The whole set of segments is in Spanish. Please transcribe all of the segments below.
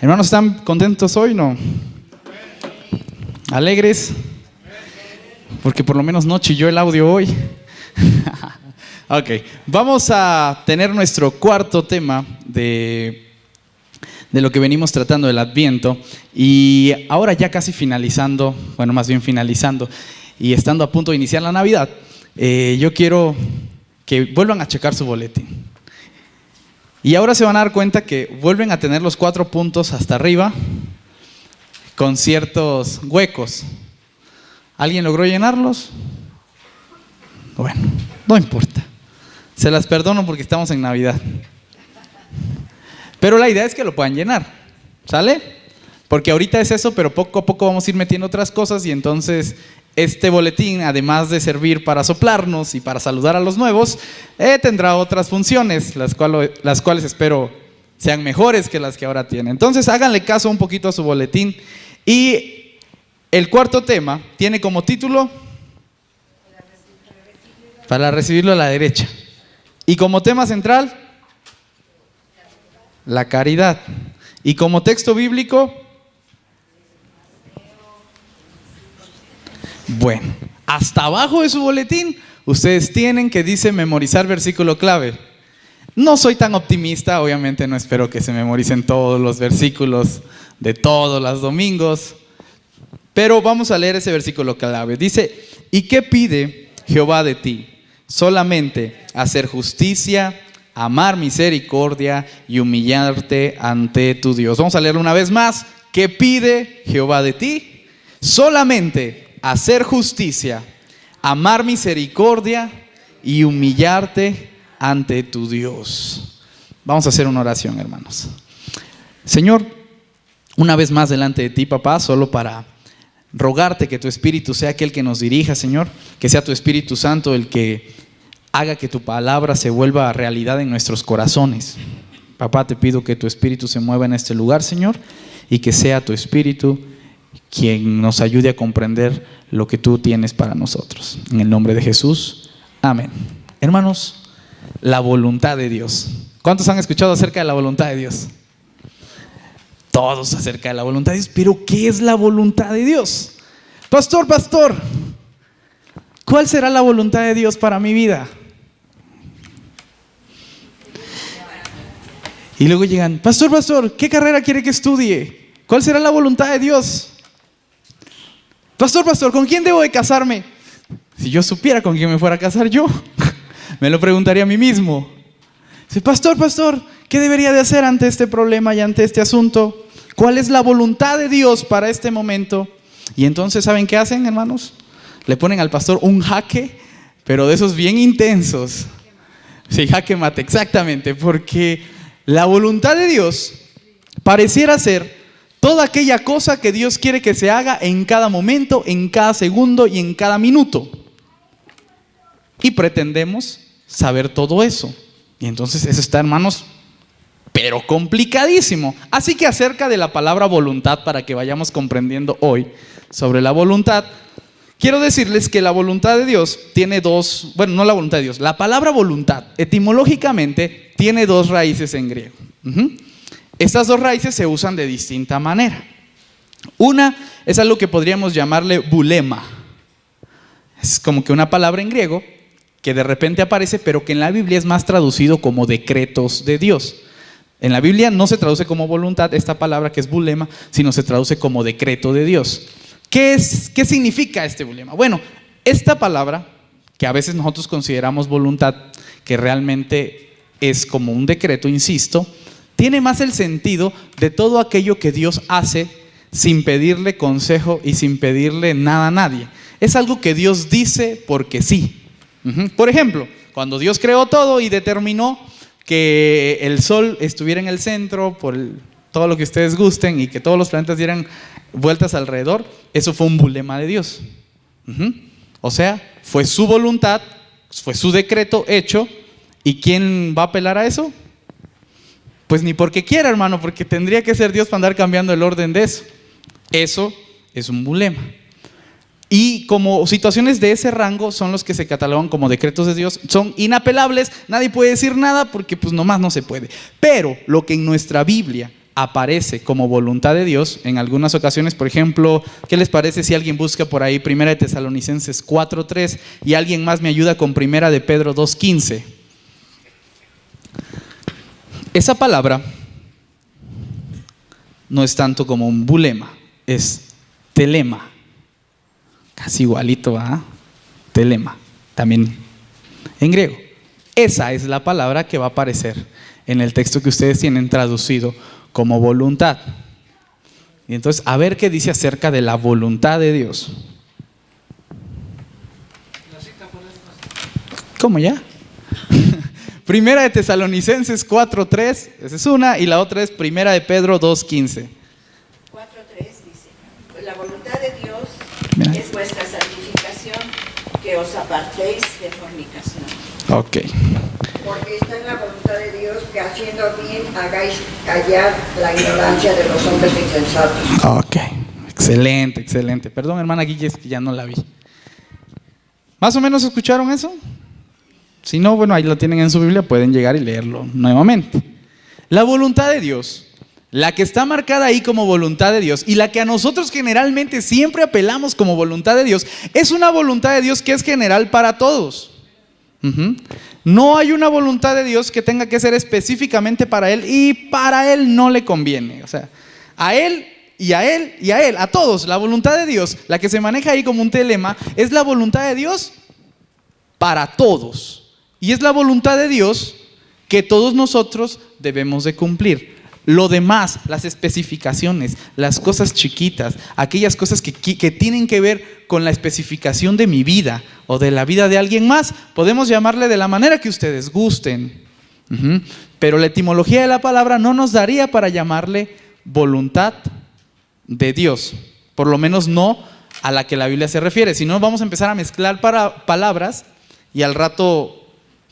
Hermanos, ¿están contentos hoy, no? ¿Alegres? Porque por lo menos no chilló el audio hoy. Ok, vamos a tener nuestro cuarto tema de lo que venimos tratando del Adviento. Y ahora ya casi finalizando, bueno, más bien finalizando, y estando a punto de iniciar la Navidad, yo quiero que vuelvan a checar su boletín. Y ahora se van a dar cuenta que vuelven a tener los 4 puntos hasta arriba con ciertos huecos. ¿Alguien logró llenarlos? Bueno, no importa. Se las perdono porque estamos en Navidad. Pero la idea es que lo puedan llenar, ¿sale? Porque ahorita es eso, pero poco a poco vamos a ir metiendo otras cosas y entonces este boletín, además de servir para soplarnos y para saludar a los nuevos, tendrá otras funciones, las cuales espero sean mejores que las que ahora tiene. Entonces háganle caso un poquito a su boletín. Y el cuarto tema tiene como título para recibirlo a la derecha. Y como tema central, la caridad. Y como texto bíblico, bueno, hasta abajo de su boletín ustedes tienen que dice memorizar versículo clave. No soy tan optimista, obviamente no espero que se memoricen todos los versículos de todos los domingos, pero vamos a leer ese versículo clave. Dice: ¿y qué pide Jehová de ti? Solamente hacer justicia, amar misericordia y humillarte ante tu Dios. Vamos a leerlo una vez más. ¿Qué pide Jehová de ti? Solamente hacer justicia, amar misericordia y humillarte ante tu Dios. Vamos a hacer una oración, hermanos. Señor, una vez más delante de ti, papá, solo para rogarte que tu Espíritu sea aquel que nos dirija, Señor, que sea tu Espíritu Santo el que haga que tu palabra se vuelva realidad en nuestros corazones. Papá, te pido que tu Espíritu se mueva en este lugar, Señor, y que sea tu Espíritu quien nos ayude a comprender lo que tú tienes para nosotros. En el nombre de Jesús, amén. Hermanos, la voluntad de Dios. ¿Cuántos han escuchado acerca de la voluntad de Dios? Todos acerca de la voluntad de Dios. Pero ¿qué es la voluntad de Dios? Pastor, ¿cuál será la voluntad de Dios para mi vida? Y luego llegan: Pastor, ¿qué carrera quiere que estudie? ¿Cuál será la voluntad de Dios? Pastor, ¿con quién debo de casarme? Si yo supiera con quién me fuera a casar yo, me lo preguntaría a mí mismo. Dice: Pastor, ¿qué debería de hacer ante este problema y ante este asunto? ¿Cuál es la voluntad de Dios para este momento? Y entonces, ¿saben qué hacen, hermanos? Le ponen al pastor un jaque, pero de esos bien intensos. Sí, jaque mate, exactamente, porque la voluntad de Dios pareciera ser toda aquella cosa que Dios quiere que se haga en cada momento, en cada segundo y en cada minuto. Y pretendemos saber todo eso. Y entonces eso está, hermanos, pero complicadísimo. Así que acerca de la palabra voluntad, para que vayamos comprendiendo hoy sobre la voluntad, quiero decirles que la voluntad de Dios tiene dos, bueno, no la voluntad de Dios, la palabra voluntad etimológicamente tiene 2 raíces en griego. Estas 2 raíces se usan de distinta manera. Una es algo que podríamos llamarle bulema. Es como que una palabra en griego que de repente aparece, pero que en la Biblia es más traducido como decretos de Dios. En la Biblia no se traduce como voluntad esta palabra que es bulema, sino se traduce como decreto de Dios. ¿Qué significa este bulema? Bueno, esta palabra, que a veces nosotros consideramos voluntad, que realmente es como un decreto, insisto, tiene más el sentido de todo aquello que Dios hace sin pedirle consejo y sin pedirle nada a nadie. Es algo que Dios dice porque sí. Por ejemplo, cuando Dios creó todo y determinó que el sol estuviera en el centro por todo lo que ustedes gusten y que todos los planetas dieran vueltas alrededor, eso fue un bulema de Dios. O sea, fue su voluntad, fue su decreto hecho. ¿Y quién va a apelar a eso? Pues ni porque quiera, hermano, porque tendría que ser Dios para andar cambiando el orden de eso. Eso es un bulema. Y como situaciones de ese rango son los que se catalogan como decretos de Dios, son inapelables, nadie puede decir nada porque pues nomás no se puede. Pero lo que en nuestra Biblia aparece como voluntad de Dios en algunas ocasiones. Por ejemplo, ¿qué les parece si alguien busca por ahí 1 Tesalonicenses 4:3 y alguien más me ayuda con 1 de Pedro 2:15? Esa palabra no es tanto como un bulema, es telema. Casi igualito a telema, también en griego. Esa es la palabra que va a aparecer en el texto que ustedes tienen traducido como voluntad. Y entonces, a ver qué dice acerca de la voluntad de Dios. ¿Cómo ya? 1 Tesalonicenses 4:3, esa es una, y la otra es 1 de Pedro 2:15. 4:3 dice: pues la voluntad de Dios Mira. es vuestra santificación, que os apartéis de fornicación. Ok. Porque está en la voluntad de Dios que haciendo bien hagáis callar la ignorancia de los hombres insensatos. Ok, excelente, excelente. Perdón, hermana Guille, es que ya no la vi. ¿Más o menos escucharon eso? Si no, bueno, ahí lo tienen en su Biblia, pueden llegar y leerlo nuevamente. La voluntad de Dios, la que está marcada ahí como voluntad de Dios y la que a nosotros generalmente siempre apelamos como voluntad de Dios, es una voluntad de Dios que es general para todos. No hay una voluntad de Dios que tenga que ser específicamente para Él y para Él no le conviene. O sea, a Él y a Él y a Él, a todos, la voluntad de Dios, la que se maneja ahí como un telema, es la voluntad de Dios para todos. Y es la voluntad de Dios que todos nosotros debemos de cumplir. Lo demás, las especificaciones, las cosas chiquitas, aquellas cosas que tienen que ver con la especificación de mi vida o de la vida de alguien más, podemos llamarle de la manera que ustedes gusten. Pero la etimología de la palabra no nos daría para llamarle voluntad de Dios, por lo menos no a la que la Biblia se refiere. Si no, vamos a empezar a mezclar palabras y al rato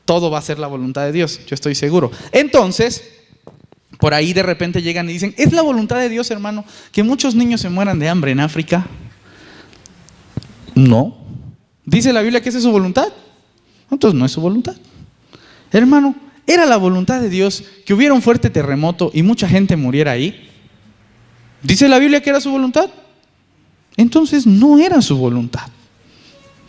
todo va a ser la voluntad de Dios, yo estoy seguro. Entonces, por ahí de repente llegan y dicen: ¿es la voluntad de Dios, hermano, que muchos niños se mueran de hambre en África? No. ¿Dice la Biblia que esa es su voluntad? Entonces no es su voluntad. Hermano, ¿era la voluntad de Dios que hubiera un fuerte terremoto y mucha gente muriera ahí? ¿Dice la Biblia que era su voluntad? Entonces no era su voluntad.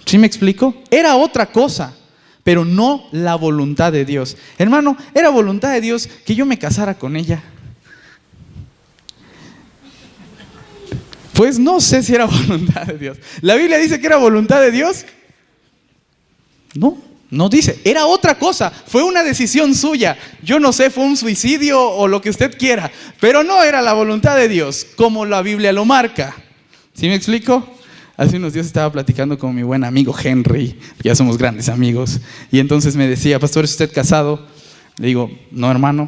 ¿Sí me explico? Era otra cosa, pero no la voluntad de Dios. Hermano, ¿era voluntad de Dios que yo me casara con ella? Pues no sé si era voluntad de Dios. ¿La Biblia dice que era voluntad de Dios? No, no dice. Era otra cosa, fue una decisión suya. Yo no sé, fue un suicidio o lo que usted quiera, pero no era la voluntad de Dios, como la Biblia lo marca. ¿Sí me explico? Hace unos días estaba platicando con mi buen amigo Henry, ya somos grandes amigos, y entonces me decía: pastor, ¿es usted casado? Le digo: no, hermano.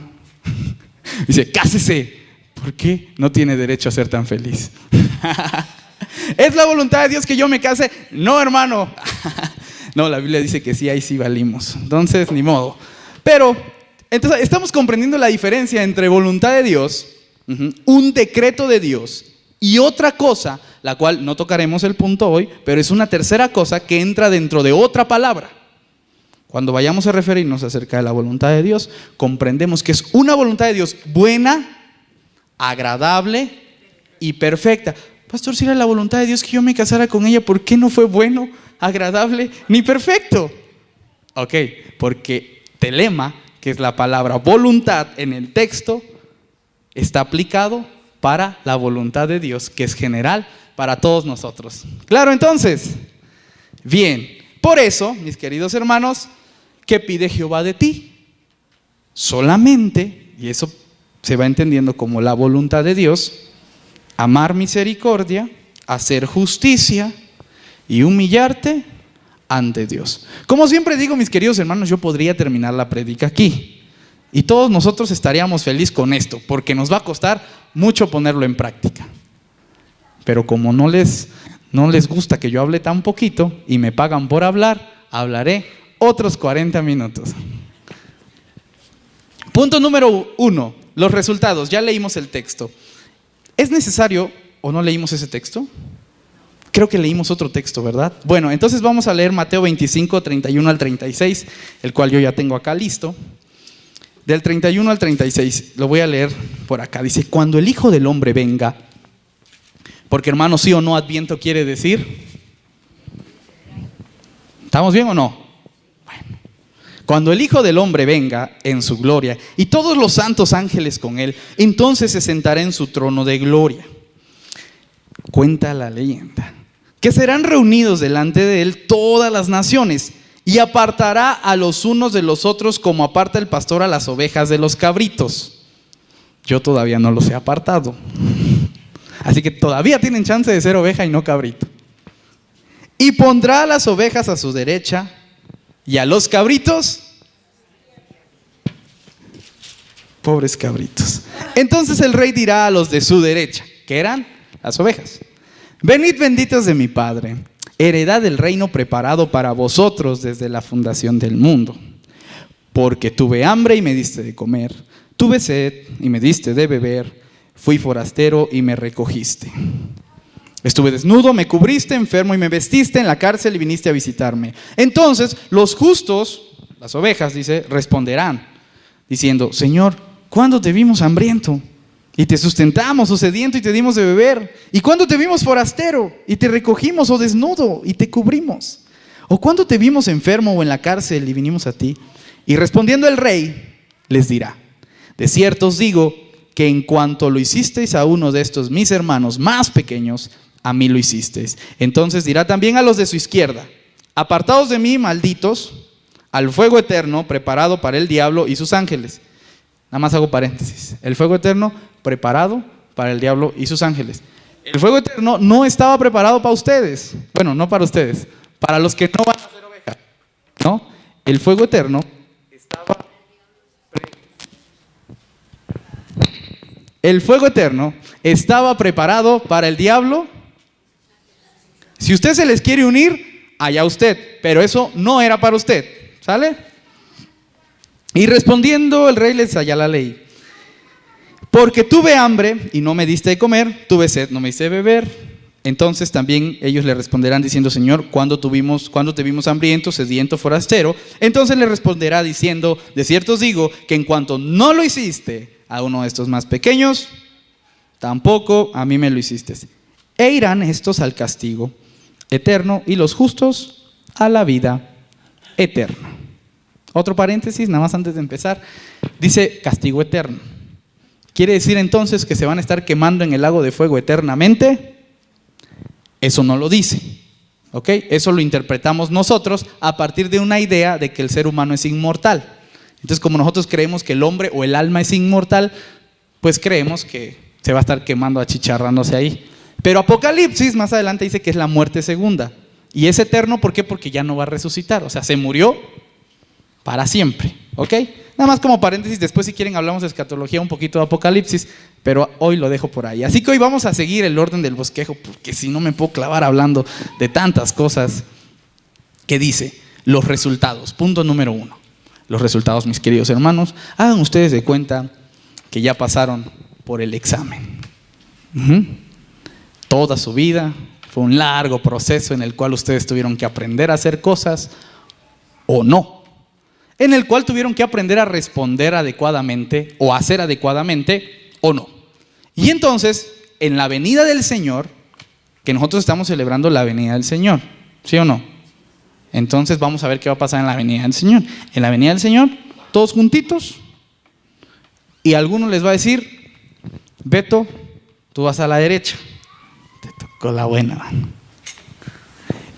Dice: cásese. ¿Por qué? No tiene derecho a ser tan feliz. ¿Es la voluntad de Dios que yo me case? No, hermano. No, la Biblia dice que sí, ahí sí valimos. Entonces, ni modo. Pero, entonces, estamos comprendiendo la diferencia entre voluntad de Dios, un decreto de Dios, y otra cosa, la cual no tocaremos el punto hoy, pero es una tercera cosa que entra dentro de otra palabra. Cuando vayamos a referirnos acerca de la voluntad de Dios, comprendemos que es una voluntad de Dios buena, agradable y perfecta. Pastor, si era la voluntad de Dios que yo me casara con ella, ¿por qué no fue bueno, agradable ni perfecto? Ok, porque telema, que es la palabra voluntad en el texto, está aplicado para la voluntad de Dios, que es general para todos nosotros. ¿Claro entonces? Bien, por eso, mis queridos hermanos, ¿qué pide Jehová de ti? Solamente, y eso se va entendiendo como la voluntad de Dios, amar misericordia, hacer justicia y humillarte ante Dios. Como siempre digo, mis queridos hermanos, yo podría terminar la prédica aquí y todos nosotros estaríamos felices con esto, porque nos va a costar mucho ponerlo en práctica. Pero como no les gusta que yo hable tan poquito y me pagan por hablar, hablaré otros 40 minutos. Punto número 1, los resultados. Ya leímos el texto. ¿Es necesario o no leímos ese texto? Creo que leímos otro texto, ¿verdad? Bueno, entonces vamos a leer Mateo 25, 31 al 36, el cual yo ya tengo acá listo. del 31 al 36. Lo voy a leer por acá. Dice, cuando el Hijo del Hombre venga, porque hermano, sí o no, Adviento quiere decir, ¿estamos bien o no? Bueno. Cuando el Hijo del Hombre venga en su gloria y todos los santos ángeles con él, entonces se sentará en su trono de gloria. Cuenta la leyenda que serán reunidos delante de él todas las naciones y apartará a los unos de los otros como aparta el pastor a las ovejas de los cabritos. Yo todavía no los he apartado, así que todavía tienen chance de ser oveja y no cabrito. Y pondrá a las ovejas a su derecha y a los cabritos, pobres cabritos. Entonces el rey dirá a los de su derecha, que eran las ovejas: venid benditos de mi Padre, heredad del reino preparado para vosotros desde la fundación del mundo. Porque tuve hambre y me diste de comer, tuve sed y me diste de beber, fui forastero y me recogiste. Estuve desnudo, me cubriste, enfermo y me vestiste, en la cárcel y viniste a visitarme. Entonces los justos, las ovejas, dice, responderán, diciendo, Señor, ¿cuándo te vimos hambriento y te sustentamos, o sediento y te dimos de beber? ¿Y cuándo te vimos forastero y te recogimos, o desnudo y te cubrimos? ¿O cuándo te vimos enfermo o en la cárcel y vinimos a ti? Y respondiendo el rey, les dirá, de cierto os digo que en cuanto lo hicisteis a uno de estos mis hermanos más pequeños, a mí lo hicisteis. Entonces dirá también a los de su izquierda, apartaos de mí, malditos, al fuego eterno preparado para el diablo y sus ángeles. Nada más hago paréntesis. El fuego eterno preparado para el diablo y sus ángeles. El fuego eterno no estaba preparado para ustedes. Bueno, no para ustedes, para los que no van a ser ovejas, ¿no? El fuego eterno estaba... El fuego eterno estaba preparado para el diablo. Si usted se les quiere unir, allá usted, pero eso no era para usted, ¿sale? Y respondiendo el rey les halla la ley. Porque tuve hambre y no me diste de comer, tuve sed, no me diste de beber. Entonces también ellos le responderán diciendo, Señor, ¿cuándo te vimos hambriento, sediento, forastero? Entonces le responderá diciendo, de cierto os digo que en cuanto no lo hiciste a uno de estos más pequeños, tampoco a mí me lo hiciste. E irán estos al castigo eterno y los justos a la vida eterna. Otro paréntesis, nada más antes de empezar, dice castigo eterno. ¿Quiere decir entonces que se van a estar quemando en el lago de fuego eternamente? Eso no lo dice, ¿ok? Eso lo interpretamos nosotros a partir de una idea de que el ser humano es inmortal. Entonces, como nosotros creemos que el hombre o el alma es inmortal, pues creemos que se va a estar quemando, achicharrándose ahí. Pero Apocalipsis más adelante dice que es la muerte segunda. Y es eterno, ¿por qué? Porque ya no va a resucitar. O sea, se murió para siempre, ¿ok? Nada más como paréntesis, después si quieren hablamos de escatología, un poquito de Apocalipsis, pero hoy lo dejo por ahí. Así que hoy vamos a seguir el orden del bosquejo, porque si no me puedo clavar hablando de tantas cosas que dice los resultados. Punto número 1. Los resultados, mis queridos hermanos, hagan ustedes de cuenta que ya pasaron por el examen. Toda su vida fue un largo proceso en el cual ustedes tuvieron que aprender a hacer cosas o no, en el cual tuvieron que aprender a responder adecuadamente o a hacer adecuadamente o no. Y entonces, en la venida del Señor, que nosotros estamos celebrando la venida del Señor, ¿sí o no? Entonces vamos a ver qué va a pasar en la venida del Señor. En la venida del Señor, todos juntitos, y alguno les va a decir, Beto, tú vas a la derecha. Te tocó la buena.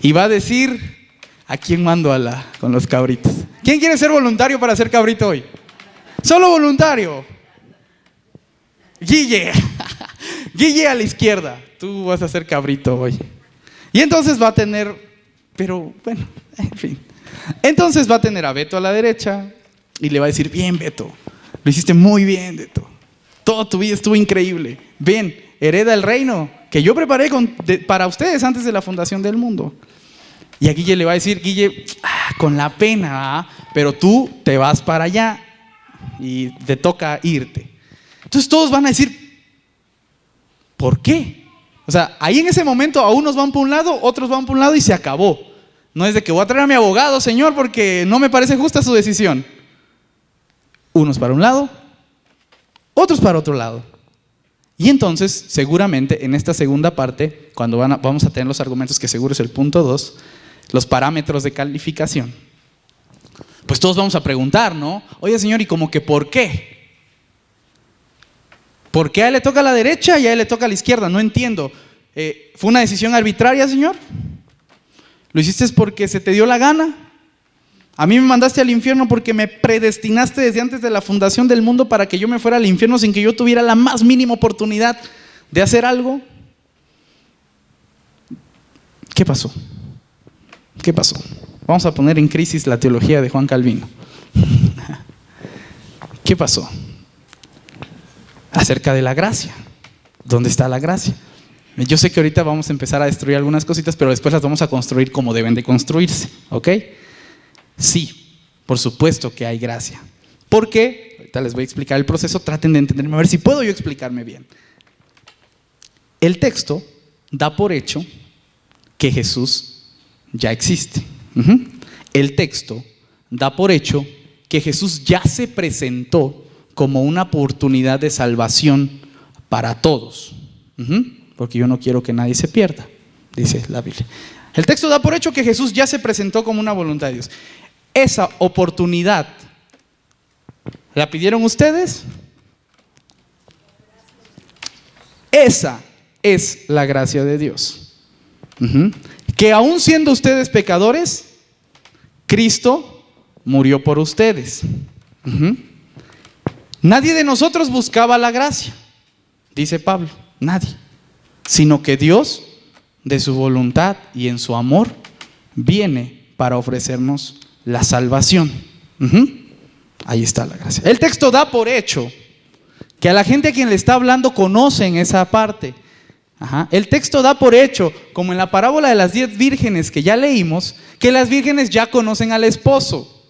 Y va a decir, ¿a quién mando con los cabritos? ¿Quién quiere ser voluntario para ser cabrito hoy? Solo voluntario. Guille. Guille a la izquierda. Tú vas a ser cabrito hoy. Y entonces va a tener, pero bueno, en fin. Entonces va a tener a Beto a la derecha y le va a decir, bien Beto, lo hiciste muy bien Beto. Toda tu vida estuvo increíble. Ven, hereda el reino que yo preparé para ustedes antes de la fundación del mundo. Y a Guille le va a decir, Guille, con la pena, pero tú te vas para allá y te toca irte. Entonces todos van a decir, ¿por qué? O sea, ahí en ese momento a unos van por un lado, otros van por un lado y se acabó. No es de que voy a traer a mi abogado, señor, porque no me parece justa su decisión. Unos para un lado, otros para otro lado. Y entonces, seguramente, en esta segunda parte, cuando vamos a tener los argumentos, que seguro es el punto 2, los parámetros de calificación, pues todos vamos a preguntar, ¿no? Oye, Señor, ¿y como que por qué? ¿Por qué a él le toca a la derecha y a él le toca a la izquierda? No entiendo. ¿Fue una decisión arbitraria, Señor? ¿Lo hiciste porque se te dio la gana? A mí me mandaste al infierno porque me predestinaste desde antes de la fundación del mundo para que yo me fuera al infierno sin que yo tuviera la más mínima oportunidad de hacer algo. ¿Qué pasó? ¿Qué pasó? Vamos a poner en crisis la teología de Juan Calvino. ¿Qué pasó? Acerca de la gracia. ¿Dónde está la gracia? Yo sé que ahorita vamos a empezar a destruir algunas cositas, pero después las vamos a construir como deben de construirse, ¿ok? Sí, por supuesto que hay gracia. ¿Por qué? Ahorita les voy a explicar el proceso, traten de entenderme, a ver si puedo yo explicarme bien. El texto da por hecho que Jesús ya existe. El texto da por hecho que Jesús ya se presentó como una oportunidad de salvación para todos. Porque yo no quiero que nadie se pierda, dice la Biblia. El texto da por hecho que Jesús ya se presentó como una voluntad de Dios. Esa oportunidad, ¿la pidieron ustedes? Esa es la gracia de Dios. Que aún siendo ustedes pecadores, Cristo murió por ustedes. Nadie de nosotros buscaba la gracia, dice Pablo, nadie. Sino que Dios, de su voluntad y en su amor, viene para ofrecernos la salvación. Ahí está la gracia. El texto da por hecho que a la gente a quien le está hablando conocen esa parte. El texto da por hecho, como en la parábola de las 10 vírgenes que ya leímos, que las vírgenes ya conocen al esposo.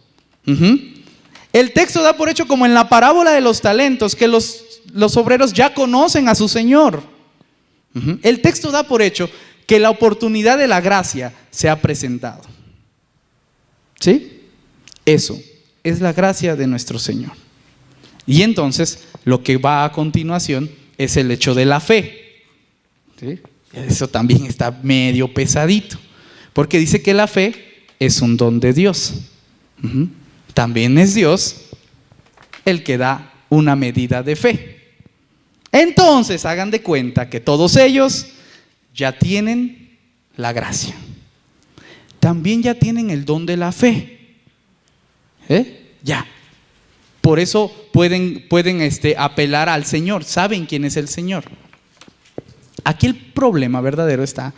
El texto da por hecho, como en la parábola de los talentos, que los obreros ya conocen a su Señor. El texto da por hecho que la oportunidad de la gracia se ha presentado. ¿Sí? Eso es la gracia de nuestro Señor. Y entonces lo que va a continuación es el hecho de la fe. ¿Sí? Eso también está medio pesadito, porque dice que la fe es un don de Dios. También es Dios el que da una medida de fe. Entonces hagan de cuenta que todos ellos ya tienen la gracia. También ya tienen el don de la fe. Ya. Por eso pueden apelar al Señor. Saben quién es el Señor. Aquí el problema verdadero está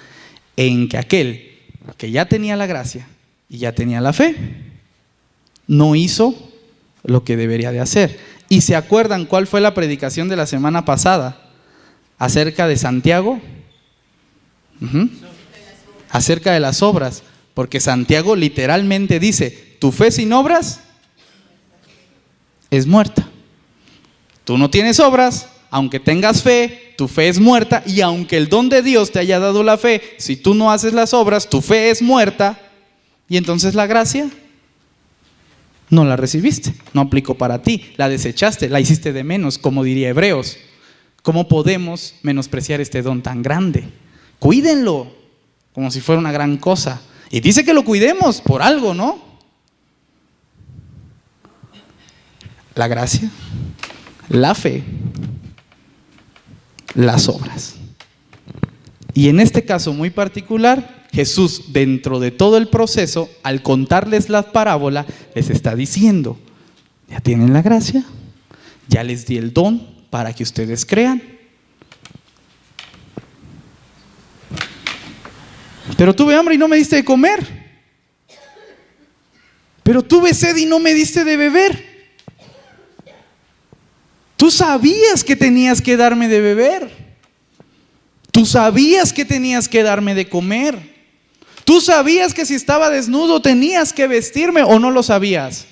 en que aquel que ya tenía la gracia y ya tenía la fe, no hizo lo que debería de hacer. ¿Y se acuerdan cuál fue la predicación de la semana pasada? Acerca de Santiago. Acerca de las obras. Porque Santiago literalmente dice: tu fe sin obras es muerta. Tú no tienes obras, aunque tengas fe, tu fe es muerta. Y aunque el don de Dios te haya dado la fe, si tú no haces las obras, tu fe es muerta. Y entonces la gracia no la recibiste, no aplicó para ti, la desechaste, la hiciste de menos, como diría Hebreos. ¿Cómo podemos menospreciar este don tan grande? Cuídenlo como si fuera una gran cosa. Y dice que lo cuidemos por algo, ¿no? La gracia, la fe, las obras. Y en este caso muy particular, Jesús, dentro de todo el proceso, al contarles la parábola, les está diciendo: ya tienen la gracia, ya les di el don para que ustedes crean. Pero tuve hambre y no me diste de comer. Pero tuve sed y no me diste de beber. Tú sabías que tenías que darme de beber. Tú sabías que tenías que darme de comer. Tú sabías que si estaba desnudo tenías que vestirme, ¿o no lo sabías?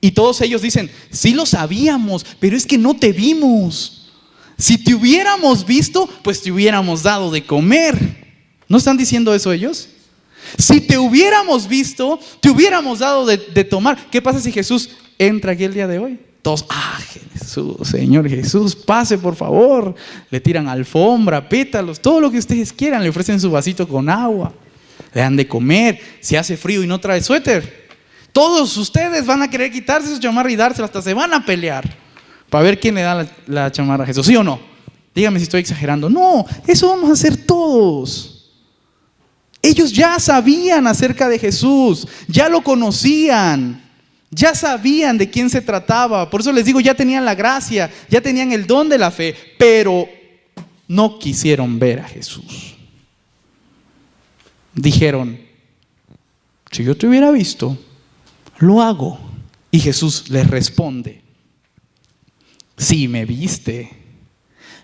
Y todos ellos dicen: sí lo sabíamos, pero es que no te vimos. Si te hubiéramos visto, pues te hubiéramos dado de comer. ¿No están diciendo eso ellos? Si te hubiéramos visto, te hubiéramos dado de tomar. ¿Qué pasa si Jesús entra aquí el día de hoy? Todos, Jesús, Señor Jesús, pase por favor. Le tiran alfombra, pétalos, todo lo que ustedes quieran. Le ofrecen su vasito con agua. Le dan de comer. Si hace frío y no trae suéter, todos ustedes van a querer quitarse su chamarra y dársela. Hasta se van a pelear para ver quién le da la chamarra a Jesús. ¿Sí o no? Dígame si estoy exagerando. No, eso vamos a hacer todos. Ellos ya sabían acerca de Jesús, ya lo conocían, ya sabían de quién se trataba. Por eso les digo, ya tenían la gracia, ya tenían el don de la fe, pero no quisieron ver a Jesús. Dijeron, si yo te hubiera visto, lo hago. Y Jesús les responde, sí me viste.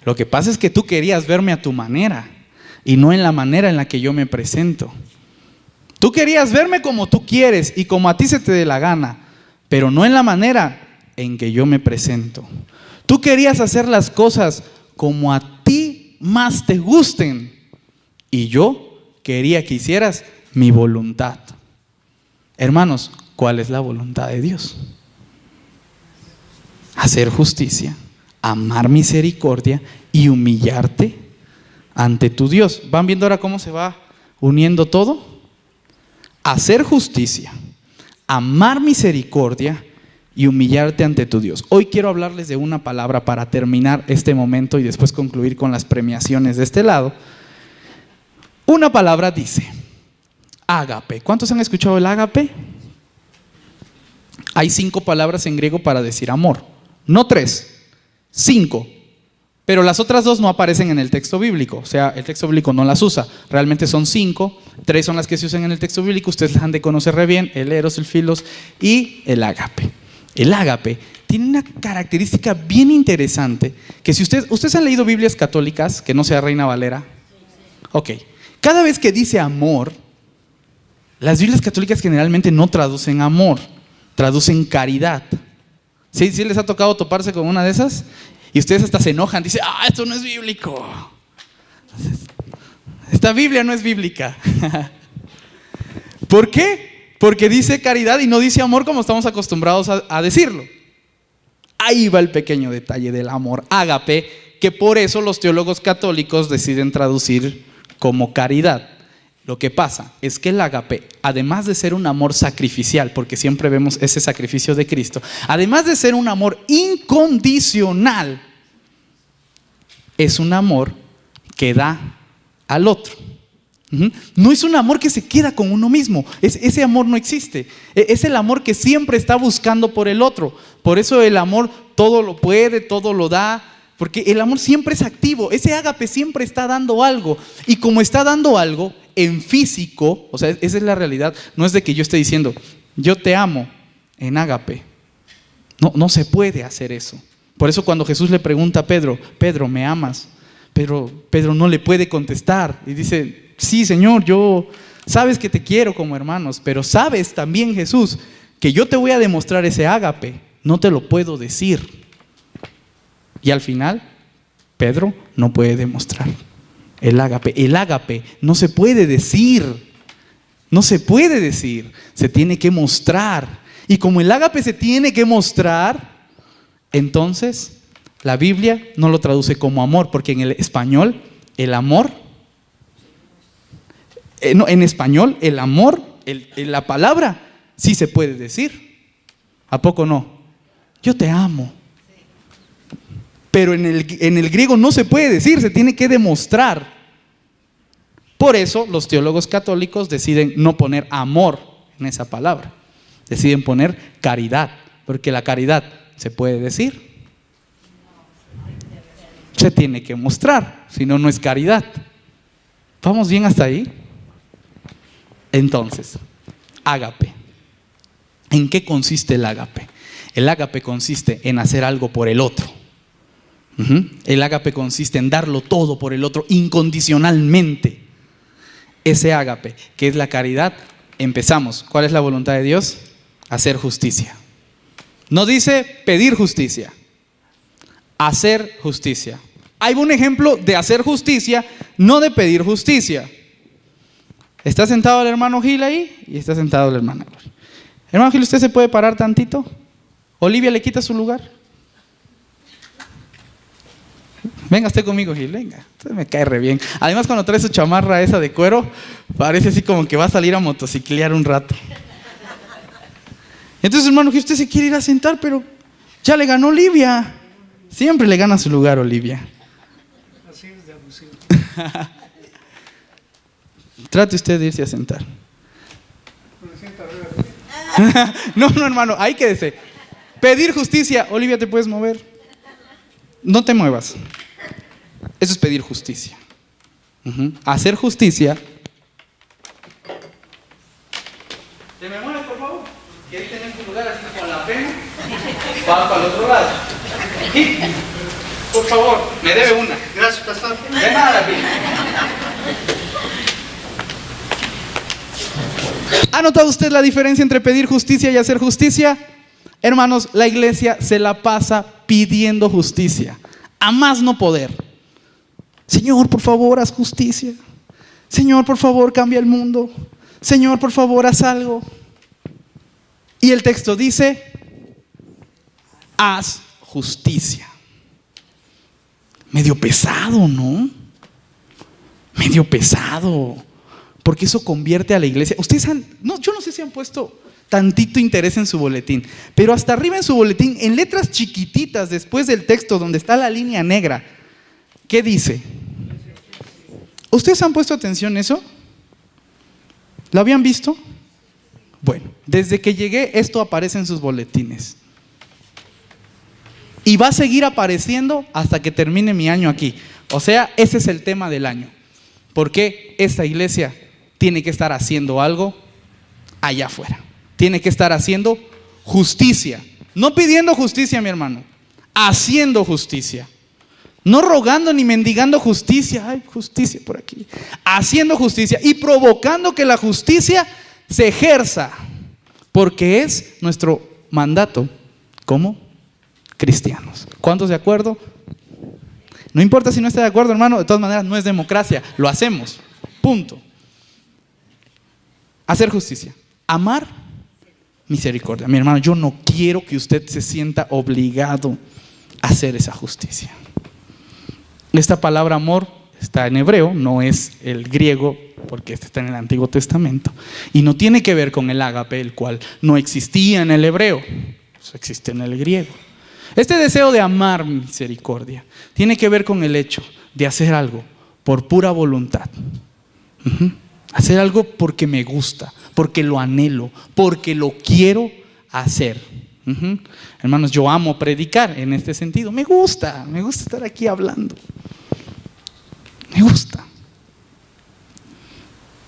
Lo que pasa es que tú querías verme a tu manera y no en la manera en la que yo me presento. Tú querías verme como tú quieres y como a ti se te dé la gana, pero no en la manera en que yo me presento. Tú querías hacer las cosas como a ti más te gusten y yo quería que hicieras mi voluntad. Hermanos, ¿cuál es la voluntad de Dios? Hacer justicia, amar misericordia y humillarte ante tu Dios. ¿Van viendo ahora cómo se va uniendo todo? Hacer justicia, amar misericordia y humillarte ante tu Dios. Hoy quiero hablarles de una palabra para terminar este momento y después concluir con las premiaciones de este lado. Una palabra dice ágape. ¿Cuántos han escuchado el ágape? Hay 5 palabras en griego para decir amor. No 3, 5. Pero las otras 2 no aparecen en el texto bíblico. O sea, el texto bíblico no las usa. Realmente son 5. 3 son las que se usan en el texto bíblico. Ustedes las han de conocer re bien: el eros, el filos y el ágape. El ágape tiene una característica bien interesante, que si ustedes han leído Biblias católicas, que no sea Reina Valera. Ok. Cada vez que dice amor, las Biblias católicas generalmente no traducen amor, traducen caridad. ¿Sí les ha tocado toparse con una de esas? Y ustedes hasta se enojan, dicen, esto no es bíblico. Esta Biblia no es bíblica. ¿Por qué? Porque dice caridad y no dice amor como estamos acostumbrados a decirlo. Ahí va el pequeño detalle del amor ágape, que por eso los teólogos católicos deciden traducir como caridad. Lo que pasa es que el ágape, además de ser un amor sacrificial, porque siempre vemos ese sacrificio de Cristo, además de ser un amor incondicional, es un amor que da al otro. No es un amor que se queda con uno mismo. Ese amor no existe. Es el amor que siempre está buscando por el otro. Por eso el amor todo lo puede, todo lo da, porque el amor siempre es activo. Ese ágape siempre está dando algo. Y como está dando algo en físico, o sea, esa es la realidad. No es de que yo esté diciendo, yo te amo en ágape. No se puede hacer eso. Por eso cuando Jesús le pregunta a Pedro, Pedro, ¿me amas? Pedro no le puede contestar. Y dice, sí, Señor, sabes que te quiero como hermanos, pero sabes también, Jesús, que yo te voy a demostrar ese ágape. No te lo puedo decir. Y al final, Pedro no puede demostrar el ágape. El ágape no se puede decir. No se puede decir. Se tiene que mostrar. Y como el ágape se tiene que mostrar, entonces la Biblia no lo traduce como amor, porque en el español el amor, en español el amor, la palabra sí se puede decir. ¿A poco no? Yo te amo. Pero en el griego no se puede decir, se tiene que demostrar. Por eso los teólogos católicos deciden no poner amor en esa palabra. Deciden poner caridad, porque la caridad se puede decir. Se tiene que mostrar, si no, no es caridad. ¿Vamos bien hasta ahí? Entonces, ágape. ¿En qué consiste el ágape? El ágape consiste en hacer algo por el otro. El ágape consiste en darlo todo por el otro incondicionalmente. Ese ágape, que es la caridad, empezamos. ¿Cuál es la voluntad de Dios? Hacer justicia. No dice pedir justicia, hacer justicia. Hay un ejemplo de hacer justicia, no de pedir justicia. Está sentado el hermano Gil ahí y está sentado el hermano Gloria. Hermano Gil, ¿usted se puede parar tantito? Olivia, ¿le quita su lugar? Venga usted conmigo, Gil, venga. Usted me cae re bien. Además, cuando trae su chamarra esa de cuero, parece así como que va a salir a motociclear un rato. Entonces, hermano, que usted se quiere ir a sentar, pero ya le ganó Olivia. Siempre le gana su lugar, Olivia. Así es de abusivo. Trate usted de irse a sentar. Me siento arriba. No, hermano, ahí quédese. Pedir justicia. Olivia, ¿te puedes mover? No te muevas. Eso es pedir justicia. Hacer justicia. ¿Te me mueves, por favor? Que ahí tenés tu lugar así con la pena. Vas para el otro lado. Aquí. Por favor, me debe una. Gracias, pastor. De nada, Gil. ¿Ha notado usted la diferencia entre pedir justicia y hacer justicia? Hermanos, la iglesia se la pasa pidiendo justicia, a más no poder. Señor, por favor, haz justicia. Señor, por favor, cambia el mundo. Señor, por favor, haz algo. Y el texto dice, haz justicia. Medio pesado, ¿no? Medio pesado. Porque eso convierte a la iglesia. Ustedes yo no sé si han puesto tantito interés en su boletín, pero hasta arriba en su boletín, en letras chiquititas, después del texto donde está la línea negra, ¿qué dice? ¿Ustedes han puesto atención a eso? ¿Lo habían visto? Bueno, desde que llegué esto aparece en sus boletines. Y va a seguir apareciendo hasta que termine mi año aquí. O sea, ese es el tema del año. Porque esta iglesia tiene que estar haciendo algo allá afuera. Tiene que estar haciendo justicia. No pidiendo justicia, mi hermano. Haciendo justicia. No rogando ni mendigando justicia. Ay, justicia por aquí. Haciendo justicia y provocando que la justicia se ejerza. Porque es nuestro mandato como cristianos. ¿Cuántos de acuerdo? No importa si no está de acuerdo, hermano. De todas maneras, no es democracia. Lo hacemos. Punto. Hacer justicia. Amar misericordia. Mi hermano, yo no quiero que usted se sienta obligado a hacer esa justicia. Esta palabra amor está en hebreo, no es el griego, porque este está en el Antiguo Testamento. Y no tiene que ver con el ágape, el cual no existía en el hebreo. Eso existe en el griego. Este deseo de amar misericordia tiene que ver con el hecho de hacer algo por pura voluntad. Hacer algo porque me gusta, porque lo anhelo, porque lo quiero hacer. Hermanos, yo amo predicar en este sentido. Me gusta estar aquí hablando. Me gusta.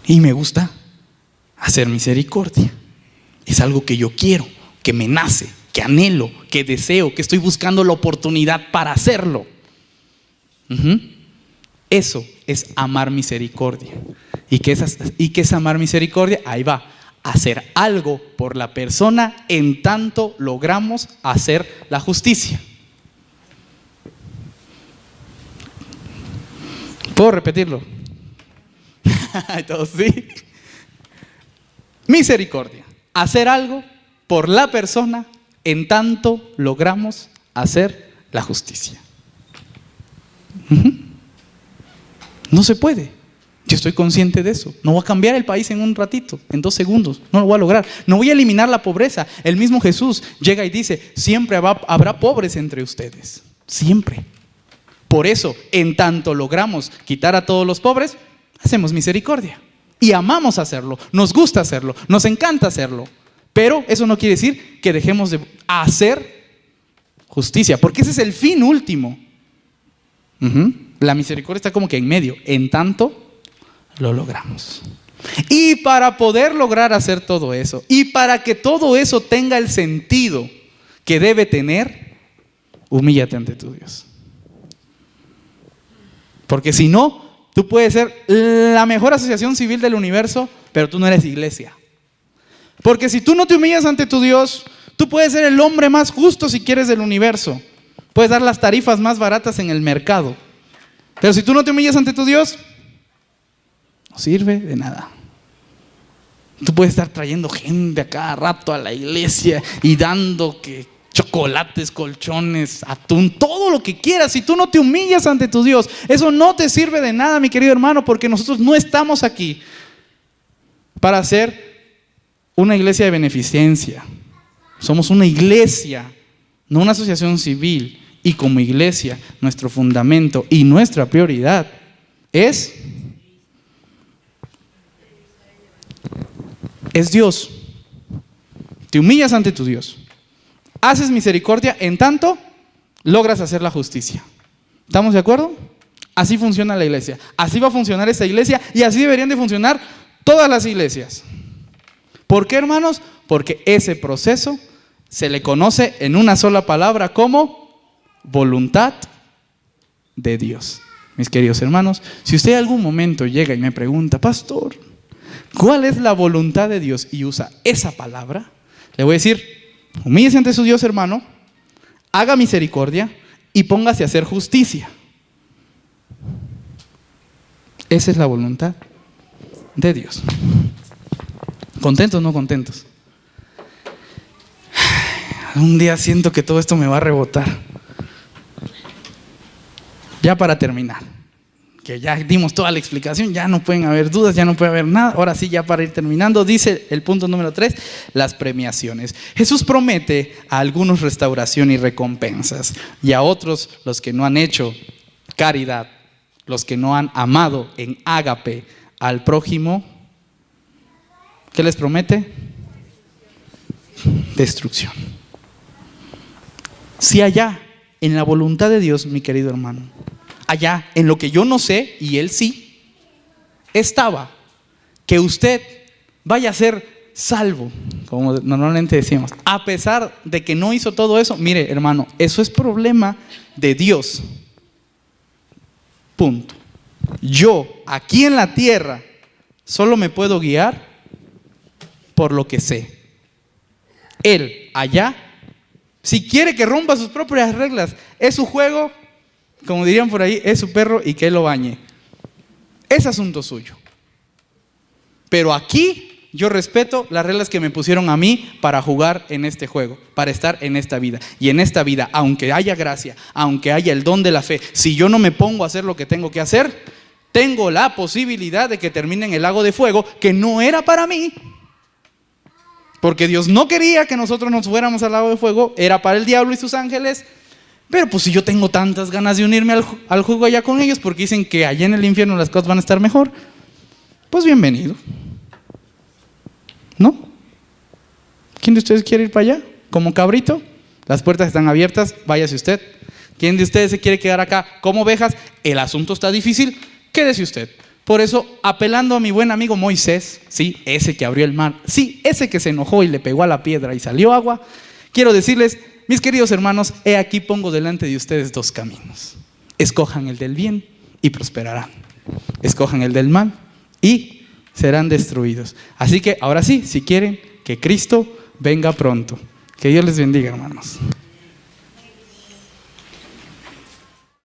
Y me gusta hacer misericordia. Es algo que yo quiero, que me nace, que anhelo, que deseo, que estoy buscando la oportunidad para hacerlo. Eso es amar misericordia. ¿Y qué es amar misericordia? Ahí va. Hacer algo por la persona en tanto logramos hacer la justicia. ¿Puedo repetirlo? Todos sí. Misericordia. Hacer algo por la persona en tanto logramos hacer la justicia. No se puede. Yo estoy consciente de eso. No voy a cambiar el país en un ratito, en 2 segundos. No lo voy a lograr. No voy a eliminar la pobreza. El mismo Jesús llega y dice, siempre habrá pobres entre ustedes. Siempre. Por eso, en tanto logramos quitar a todos los pobres, hacemos misericordia. Y amamos hacerlo. Nos gusta hacerlo. Nos encanta hacerlo. Pero eso no quiere decir que dejemos de hacer justicia. Porque ese es el fin último. La misericordia está como que en medio. En tanto lo logramos. Y para poder lograr hacer todo eso, y para que todo eso tenga el sentido que debe tener, humíllate ante tu Dios. Porque si no, tú puedes ser la mejor asociación civil del universo, pero tú no eres iglesia. Porque si tú no te humillas ante tu Dios, tú puedes ser el hombre más justo si quieres del universo. Puedes dar las tarifas más baratas en el mercado. Pero si tú no te humillas ante tu Dios, no sirve de nada. Tú puedes estar trayendo gente a cada rato a la iglesia y dando que chocolates, colchones, atún, todo lo que quieras. Si tú no te humillas ante tu Dios, eso no te sirve de nada, mi querido hermano, porque nosotros no estamos aquí para ser una iglesia de beneficencia. Somos una iglesia, no una asociación civil. Y como iglesia, nuestro fundamento y nuestra prioridad es Dios. Te humillas ante tu Dios. Haces misericordia en tanto logras hacer la justicia. ¿Estamos de acuerdo? Así funciona la iglesia. Así va a funcionar esta iglesia y así deberían de funcionar todas las iglesias. ¿Por qué, hermanos? Porque ese proceso se le conoce en una sola palabra como voluntad de Dios. Mis queridos hermanos, si usted en algún momento llega y me pregunta, pastor, ¿cuál es la voluntad de Dios? Y usa esa palabra, le voy a decir, humíllese ante su Dios, hermano, haga misericordia y póngase a hacer justicia. Esa es la voluntad de Dios. ¿Contentos o no contentos? Un día siento que todo esto me va a rebotar. Ya para terminar, que ya dimos toda la explicación, ya no pueden haber dudas, ya no puede haber nada. Ahora sí, ya para ir terminando, dice el punto número 3, las premiaciones. Jesús promete a algunos restauración y recompensas, y a otros, los que no han hecho caridad, los que no han amado en ágape al prójimo, ¿qué les promete? Destrucción. Si allá, en la voluntad de Dios, mi querido hermano, allá, en lo que yo no sé, y Él sí, estaba que usted vaya a ser salvo, como normalmente decimos, a pesar de que no hizo todo eso. Mire, hermano, eso es problema de Dios. Punto. Yo, aquí en la tierra, solo me puedo guiar por lo que sé. Él, allá, si quiere que rompa sus propias reglas, es su juego. Como dirían por ahí, es su perro y que él lo bañe. Es asunto suyo. Pero aquí yo respeto las reglas que me pusieron a mí para jugar en este juego, para estar en esta vida. Y en esta vida, aunque haya gracia, aunque haya el don de la fe, si yo no me pongo a hacer lo que tengo que hacer, tengo la posibilidad de que termine en el lago de fuego, que no era para mí. Porque Dios no quería que nosotros nos fuéramos al lago de fuego, era para el diablo y sus ángeles. Pero pues si yo tengo tantas ganas de unirme al juego allá con ellos, porque dicen que allá en el infierno las cosas van a estar mejor, pues bienvenido. ¿No? ¿Quién de ustedes quiere ir para allá? Como cabrito, las puertas están abiertas, váyase usted. ¿Quién de ustedes se quiere quedar acá como ovejas? El asunto está difícil, quédese usted. Por eso, apelando a mi buen amigo Moisés, sí, ese que abrió el mar, sí, ese que se enojó y le pegó a la piedra y salió agua, quiero decirles, mis queridos hermanos, he aquí pongo delante de ustedes dos caminos. Escojan el del bien y prosperarán. Escojan el del mal y serán destruidos. Así que ahora sí, si quieren que Cristo venga pronto. Que Dios les bendiga, hermanos.